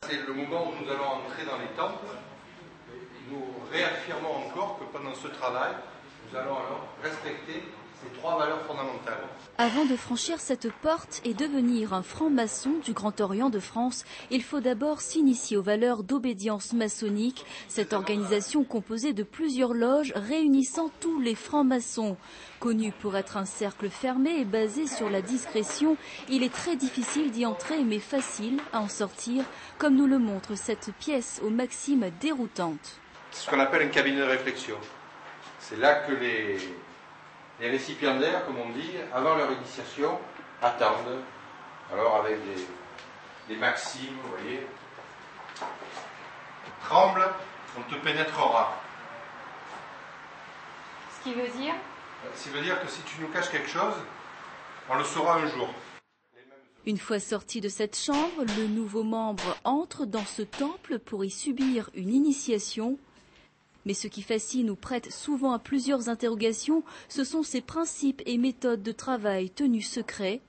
C'est le moment où nous allons entrer dans les temples. Nous réaffirmons encore que pendant ce travail, nous allons alors respecter ces 3 valeurs fondamentales. Avant de franchir cette porte et devenir un franc-maçon du Grand Orient de France, il faut d'abord s'initier aux valeurs d'obédience maçonnique, cette organisation composée de plusieurs loges réunissant tous les francs-maçons. Connu pour être un cercle fermé et basé sur la discrétion, il est très difficile d'y entrer mais facile à en sortir, comme nous le montre cette pièce aux maximes déroutantes. C'est ce qu'on appelle un cabinet de réflexion. C'est là que les récipiendaires, comme on dit, avant leur initiation, attendent. Alors avec des maximes, vous voyez. Tremble, on te pénétrera. Ce qui veut dire ? Ça veut dire que si tu nous caches quelque chose, on le saura un jour. Une fois sorti de cette chambre, le nouveau membre entre dans ce temple pour y subir une initiation. Mais ce qui fascine ou prête souvent à plusieurs interrogations, ce sont ces principes et méthodes de travail tenus secrets.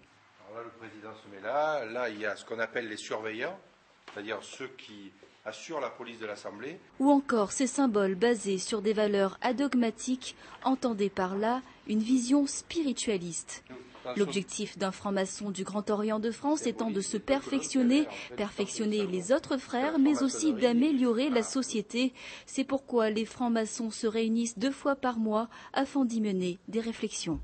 Alors là, le président se met là. Là, il y a ce qu'on appelle les surveillants, c'est-à-dire ceux qui assurent la police de l'Assemblée. Ou encore ces symboles basés sur des valeurs adogmatiques, entendez par là une vision spiritualiste. L'objectif d'un franc-maçon du Grand Orient de France étant de se perfectionner les autres frères, mais aussi d'améliorer la société. C'est pourquoi les francs-maçons se réunissent 2 fois par mois afin d'y mener des réflexions.